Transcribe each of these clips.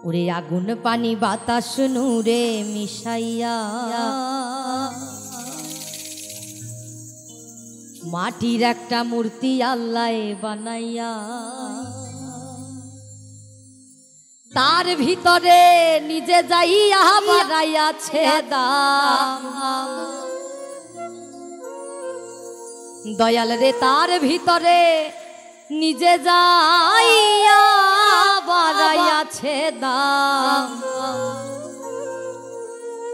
ওরে আগুন পানি বাতাস নূরে মিশাইয়া মাটির একটা মূর্তি আল্লাহ বানাইয়া তার ভিতরে নিজে যাইয়া বানাইয়াছে দাম। দয়াল রে তার ভিতরে নিজে যাইয়া বানাইয়াছে দাম।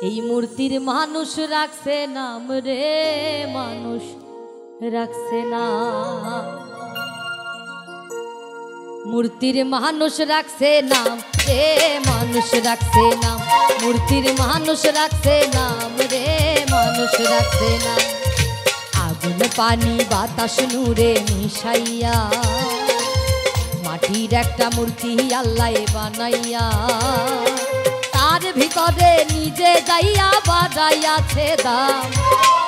এই মূর্তির মানুষ রাখছে নাম রে, মানুষ রাখছে না। মূর্তির মানুষ রাখছে নাম রে, মানুষ রাখছে নাম। মূর্তির মানুষ রাখছে নাম রে, মানুষ রাখছে নাম। আগুন পানি বাতাস নূরে মিশাইয়া মাটির একটা মূর্তি আল্লাহ বানাইয়া তার ভিতরে নিজে যাইয়া বানাইয়াছে দাম।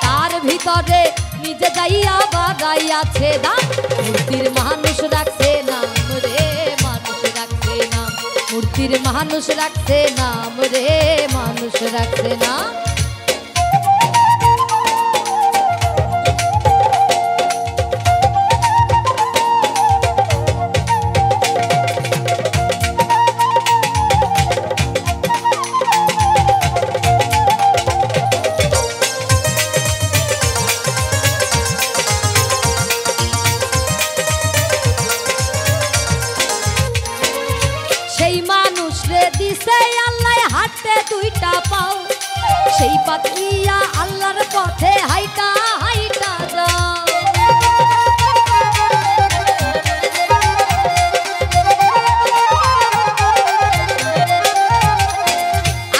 তার ভিতরে নিজে যাইয়া বানাইয়াছে দাম। মূর্তির মানুষ রাখছে নাম রে, মানুষ রাখছে নাম। মূর্তির মানুষ রাখছে নাম রে, মানুষ রাখছে নাম। দিছে আল্লাহ হাতে দুইটা পাও, সেই পাতিয়া আল্লাহর পথে হাইটা হাইটা যাও।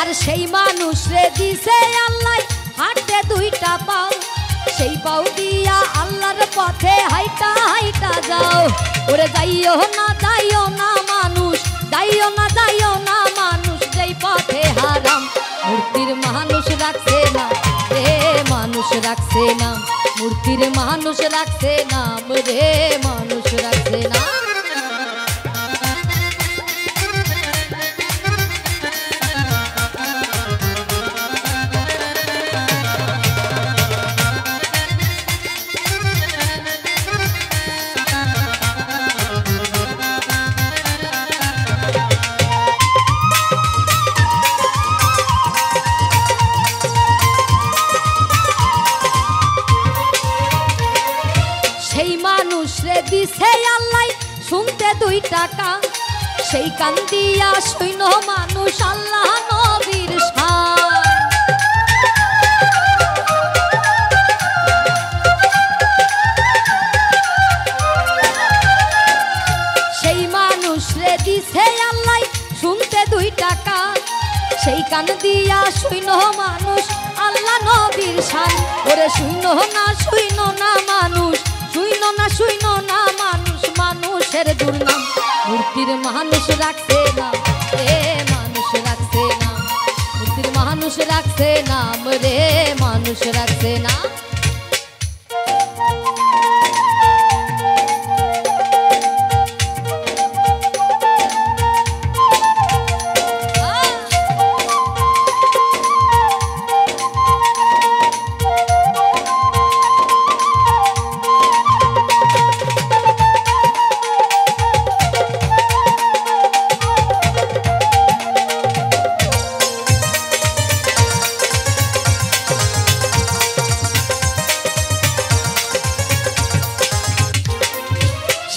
আর সেই মানুষ রে দিছে আল্লাহ হাতে দুইটা পাও, সেই পাও দিয়া আল্লাহর পথে হাইটা হাইটা যাও। ওরে যাইও না যাইও না মানুষ, যাইও না যাইও না মানুষ, যেই পথে হারাম। মূর্তির মানুষ রাখছে না রে, মানুষ রাখছে না। মূর্তির মানুষ রাখছে নাম রে, মানুষ রাখছে না। দিছে আল্লাহ শুনতে 2 টাকা, সেই কান দিয়া শৈন মানুষ আল্লাহ নবীর শান। সেই মানুষ রে দিছে আল্লাহ শুনতে 2 টাকা, সেই কান দিয়া শৈন মানুষ আল্লাহ নবীর শান। ওরে শৈন না মানুষ, শুইন না মানুষ, মানুষের দুর্নাম। মূর্তির মানুষ রাখছে না রে, মানুষ রাখছে না। মূর্তির মানুষ রাখছে নাম রে, মানুষ রাখছে না।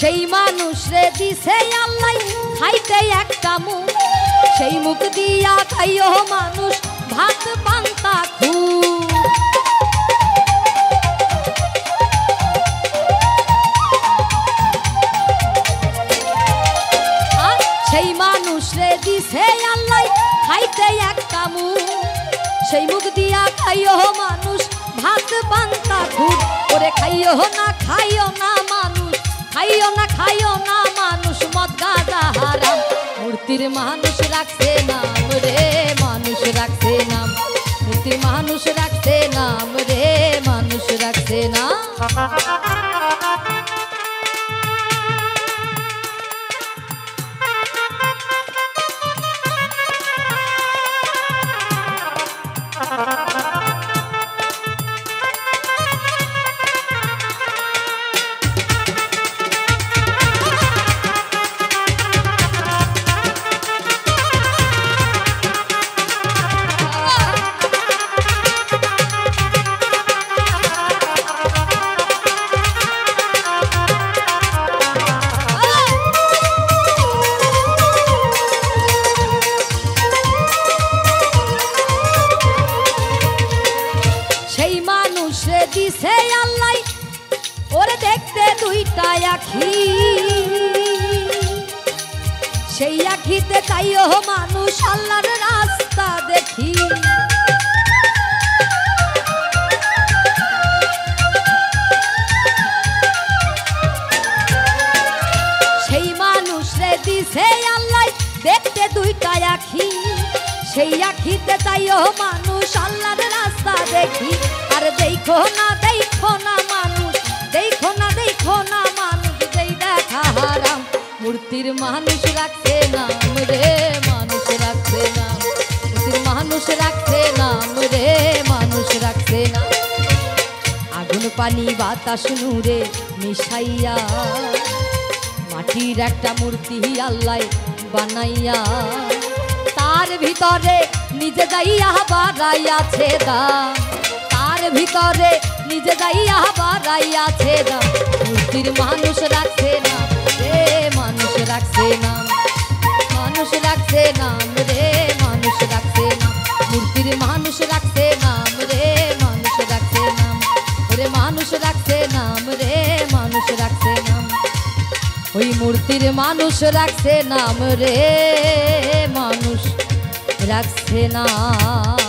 সেই মানুষ রে দিছে আল্লাহ খাইতে একটা মুখ, সেই মুখ দিয়া খাইও মানুষ ভাত পান্তা খু। সেই মানুষ রে দিছে আল্লাহ খাইতে একটা মুখ, সেই মুখ দিয়া খাইও মানুষ ভাত পান্তা খু। ওরে খাইও না মানুষ, খাইও না মানুষ মদ গাঁজা হারাম। মূর্তির মানুষ রাখছে নাম রে, মানুষ রাখছে নাম। মূর্তির মানুষ রাখছে নাম রে, মানুষ রাখছে না। যাইও মানুষ আল্লাহর রাস্তা দেখি। সেই মানুষ রে দিছে আল্লাহ দেখতে দুইটা আখি, সেই আখিতে যাইও মানুষ আল্লাহর রাস্তা দেখি। আর দেখো না মানুষ, দেখো না মানুষ, যেই দেখা হারাম মূর্তির মানুষ রাখছে নাম রে, মানুষ রাখছে নাম, মূর্তির মানুষ রাখছে নাম রে, মানুষ রাখছে নাম। আগুন পানি বাতাস নূরে মিশাইয়া মাটির একটা মূর্তি আল্লাহ বানাইয়া, তার ভিতরে নিজে যাইয়া বাড়াইয়াছে দাম, তার ভিতরে নিজে যাইয়া বাড়াইয়াছে দাম। মূর্তির মানুষ রাখছে নাম রে, মানুষ রাখছে নাম, মানুষ রাখছে নাম রে, মানুষ রাখছে নাম। মূর্তির মানুষ রাখছে নাম রে, মানুষ রাখছে নাম, ওরে মানুষ রাখছে নাম রে, মানুষ রাখছে নাম। ওই মূর্তির মানুষ রাখছে নাম রে, মানুষ রাখছে নাম।